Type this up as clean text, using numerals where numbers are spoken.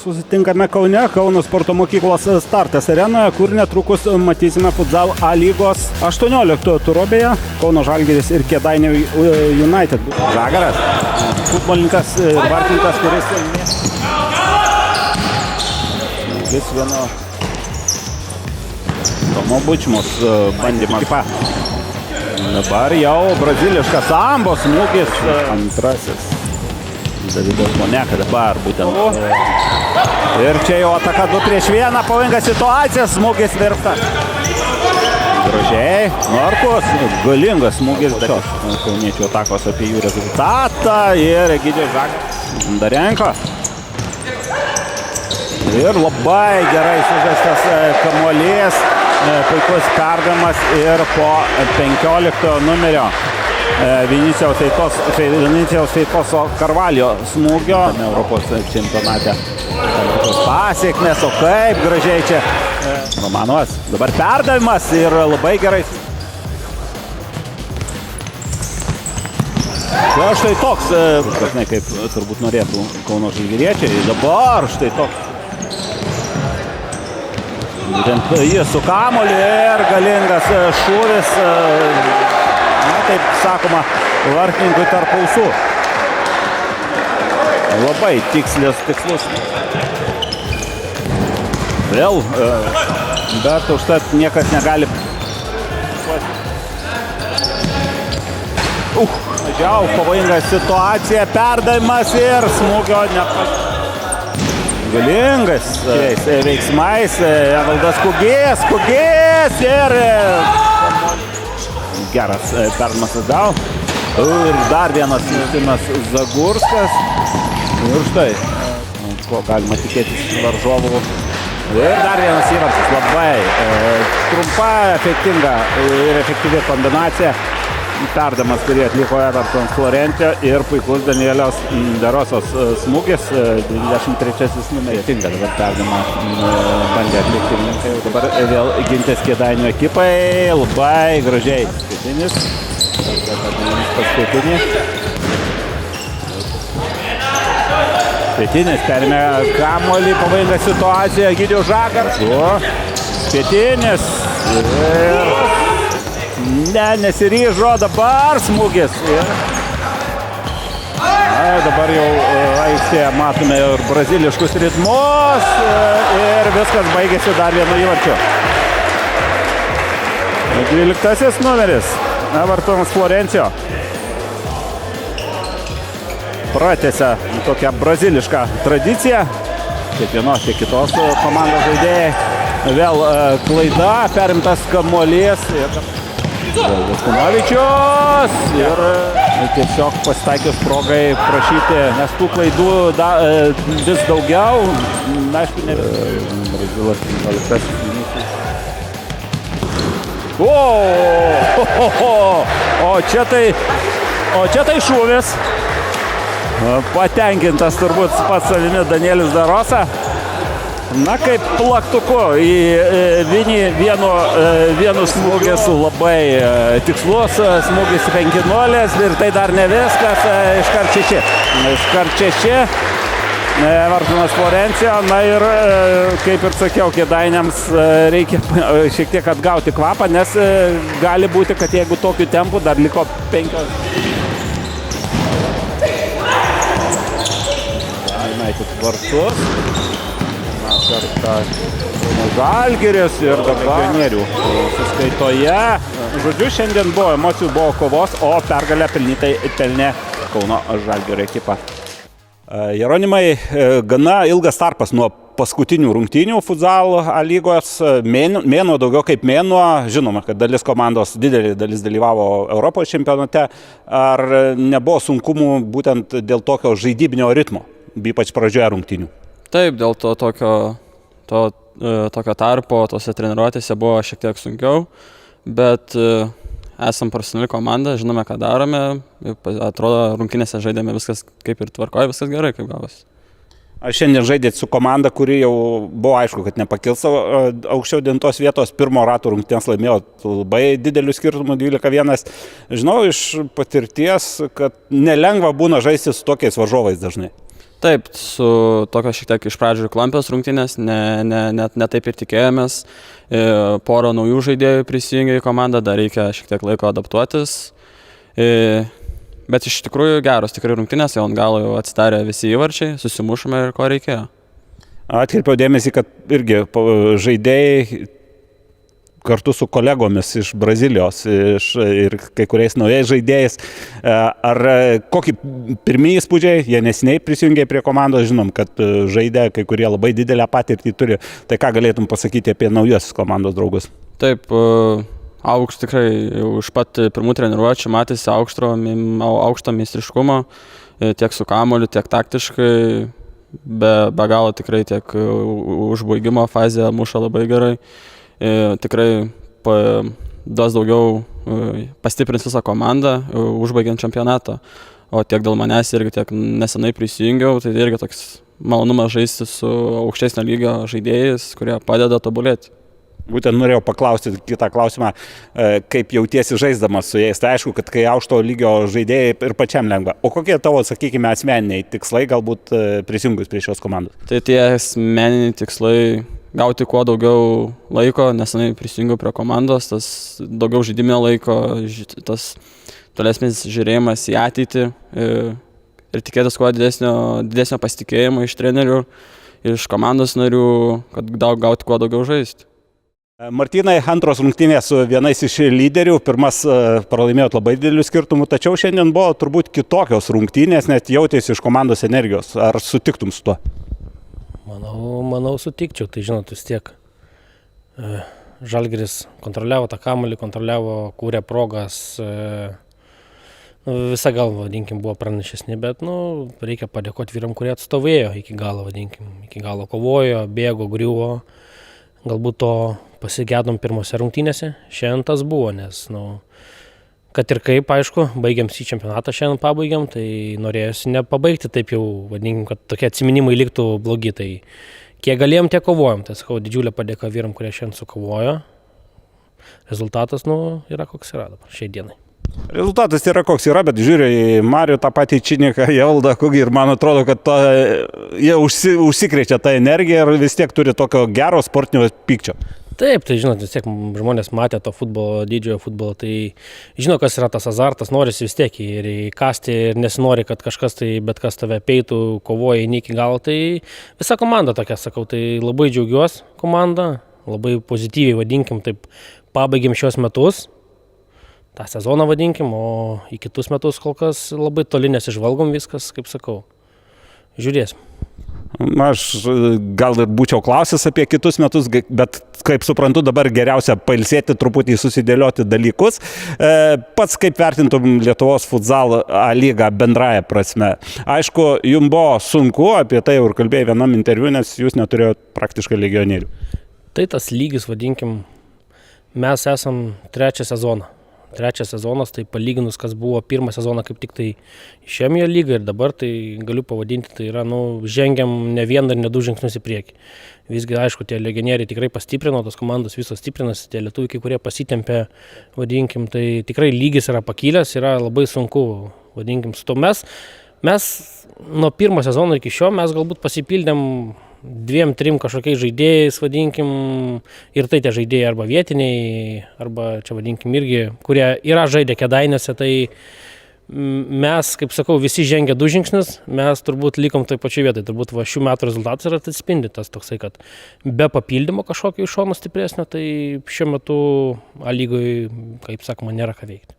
susitinkame Kaune, Kauno sporto mokyklos Startas arenoje, kur netrukus matysime futsal A lygos 18 turo beje. Kauno Žalgiris ir Kėdainių United. Žagaras, futbolininkas, vartininkas, kuris vis vieno Tomo Bučmos bandymą. Dabar jau braziliškas ambos smūgis. Antrasis. Davidas Moneka dabar būtent. Ir čia jau ataka 2-1, pavojinga situacija, smūgis virsta. Gražiai, Norkus, galingas smūgis. Kauniečių atakos apie jų rezultatą ir Egidijus Žagaras. Darenko. Ir labai gerai sužaistas kamuolys, puikus perdavimas ir po 15 numerio Vinicijaus Feitoso Karvalio smūgio Europos čempionate. Pasiekmes, o kaip gražiai čia Romanovas. Dabar perdavimas ir labai gerai. Ja, štai toks, dažnai kaip turbūt norėtų Kauno žalgiriečiai. Dabar štai toks. Būtent jis su kamuoliu ir galingas šūvis. Taip sakoma, vartininkui tarp ausų. Labai tikslus. Vėl, bet užtat niekas negali. Mažiau pavojinga situacija, perdavimas ir smūgio galingas veiksmais. Evaldas Kugės ir geras perdavimas atgal. Ir dar vienas Justinas Zagurskas. Ir štai, ko galima tikėtis varžovų. Ir dar vienas įvartis. Labai trumpa, efektinga ir efektyvi kombinacija. Perdavimas, kurį atliko Everton Florentio ir puikus Danieliaus Derosas smūgis. 23 numeris. Tinka dabar perdavimą bandė atlikti. Dabar vėl gintis Kėdainių ekipai. Labai gražiai. Pietinis perėmė kamuolį, pavojinga situacija, Egidijus Žagaras. Pietinis. Nesiryžo, dabar smūgis. Dabar jau aikštėje matome ir braziliškus ritmus ir viskas baigėsi dar vienu įvarčiu. 12 numeris. Evertonas Florencio pratęsia tokią brazilišką tradiciją. Tiek vienos, tiek kitos komandos žaidėjai. Vėl klaida, perimtas kamuolys. Vaskanovičius ir tiesiog pasitaikius progai prašyti, nes tų klaidų vis daugiau. Aišku, ne Brazilas 15 minutės. O čia tai šūvis. Patenkintas turbūt pats savimi Danielis Derosa. Na, kaip plaktuku į vienu smūgis, labai tikslus smūgis 5-0 ir tai dar ne viskas, iškart 6. Evertonas Florencio, na ir kaip ir sakiau, Kėdainiams reikia šiek tiek atgauti kvapą, nes gali būti, kad jeigu tokiu tempu dar liko 5. United vartus. Kartą Žalgiris ir dabar Pionierių suskaitoje. Žodžiu, šiandien buvo emocijų, buvo kovos, o pergalę pelnytai pelnė Kauno Žalgirio ekipa. Jeronimai, gana ilgas tarpas nuo paskutinių rungtynių futsal A lygos, mėnuo daugiau kaip mėnuo. Žinoma, kad didelė dalis dalyvavo Europos čempionate. Ar nebuvo sunkumų būtent dėl tokio žaidybinio ritmo, ypač pradžioje rungtynių? Taip, dėl to tokio tarpo, tose treniruotėse buvo šiek tiek sunkiau, bet esam profesionali komanda, žinome, ką darome, atrodo, rungtynėse žaidėme viskas kaip ir tvarkoje, viskas gerai, kaip gavosi. Šiandien žaidėt su komanda, kuri jau buvo aišku, kad nepakils aukščiau 9 vietos, pirmo rato rungtynės laimėjo labai didelių skirtumų 12-1. Žinau iš patirties, kad nelengva būna žaisti su tokiais varžovais dažnai. Taip, su tokio šiek tiek iš pradžių klampios rungtynės, ne taip ir tikėjomės. Porą naujų žaidėjų prisijungė į komandą, dar reikia šiek tiek laiko adaptuotis. Bet iš tikrųjų geros tikrai rungtynės, jau ant galo jau atsidarė visi įvarčiai, susimušome ir ko reikėjo. Atkreipiau dėmesį, kad irgi žaidėjai kartu su kolegomis iš Brazilijos ir kai kuriais naujais žaidėjais. Ar kokį pirmieji įspūdžiai, jie neseniai prisijungė prie komandos, žinom, kad žaidė kai kurie labai didelę patirtį turi. Tai ką galėtum pasakyti apie naujus komandos draugus? Taip, tikrai už pat pirmų treniruočių matėsi aukšto meistriškumo, tiek su kamuoliu, tiek taktiškai, be galo tikrai tiek užbaigimo fazėje muša labai gerai. Tikrai duos daugiau, pastiprins visą komandą, užbaigiant čempionatą. O tiek dėl manęs irgi tiek nesenai prisijungiau, tai irgi toks malonumas žaisti su aukštesnio lygio žaidėjais, kurie padeda tobulėti. Būtent norėjau paklausti kitą klausimą, kaip jautiesi žaisdamas su jais. Tai aišku, kad kai aukšto lygio žaidėjai ir pačiam lengva. O kokie tavo, sakykime, asmeniniai tikslai galbūt prisijungus prie šios komandos? Tai tie asmeniniai tikslai gauti kuo daugiau laiko, nesenai prisijungiau prie komandos, tas daugiau žaidiminio laiko, tas tolesnis žiūrėjimas į ateitį ir tikėtis kuo didesnio pasitikėjimo iš trenerių, iš komandos narių, kad gauti kuo daugiau žaisti. Martynai, antros rungtynės su vienais iš lyderių, pirmas pralaimėjot labai didelių skirtumų, tačiau šiandien buvo turbūt kitokios rungtynės, net jautėsi iš komandos energijos. Ar sutiktum su tuo? Manau sutikčiau, tai žinot, vis tiek Žalgiris kontroliavo tą kamuolį, kūrė progas, visa galva, vadinkim, buvo pranašesni, bet reikia padėkoti vyram, kurie atstovėjo iki galo, vadinkim, iki galo kovojo, bėgo, griuvo, galbūt to pasigėdom pirmose rungtynėse, šiandien tas buvo, nes, kad ir kaip, aišku, baigiam šį čempionatą, šiandien pabaigiam, tai norėjusi nepabaigti taip jau, vadinkim, kad tokie atsiminimai liktų blogi, tai kiek galėjom, tiek kovojom, tai sakau, didžiulė padėka vyram, kurie šiandien sukovojo, rezultatas, yra koks yra dabar šiai dienai. Rezultatas yra koks yra, bet žiūriu į Marių, tą patį Činiką, Jevaldą, ir man atrodo, kad jie užsikrečia tą energiją ir vis tiek turi tokio gero sportinio pykčio. Taip, tai žinot, vis tiek žmonės matė to futbolo, didžiojo futbolo, tai žino, kas yra tas azartas, norisi vis tiek ir įkasti ir nesinori, kad kažkas tai bet kas tave peitų, kovoja eini iki galo, tai visa komanda tokia, sakau, tai labai džiaugiuosi komanda, labai pozityviai vadinkim, taip pabaigėm šios metus, tą sezoną vadinkim, o į kitus metus kol kas labai toli nesižvalgom viskas, kaip sakau, žiūrėsim. Aš gal ir būčiau klausęs apie kitus metus, bet kaip suprantu, dabar geriausia pailsėti, truputį susidėlioti dalykus. Pats kaip vertintum Lietuvos futsal lygą bendraja prasme? Aišku, jums buvo sunku, apie tai jau ir kalbėjai vienam interviu, nes jūs neturėjote praktiškai legionierių. Tai tas lygis, vadinkim, mes esam trečią sezoną. Trečias sezonas, tai palyginus, kas buvo pirmą sezoną, kaip tik tai išėmė lygą ir dabar, tai galiu pavadinti, tai yra, žengiam ne vieną ir ne du žingsnius į priekį. Visgi, aišku, tie legionieriai tikrai pastiprino, tos komandos visos stiprinasi, tie lietuviai, kai kurie pasitempė, vadinkim, tai tikrai lygis yra pakilęs, yra labai sunku, vadinkim, su to mes nuo pirmo sezono iki šio mes galbūt pasipildėm 2-3 kažkokiais žaidėjais, vadinkim, ir tai tie žaidėjai arba vietiniai, arba čia vadinkim irgi, kurie yra žaidę Kėdainiuose, tai mes, kaip sakau, visi žengė 2 žingsnius, mes turbūt likom toj pačioj vietoj, turbūt šių metų rezultatas yra atspindi tas toksai, kad be papildymo kažkokio iš šono stipresnio, tai šiuo metu A lygoj, kaip sakoma, nėra ką veikti.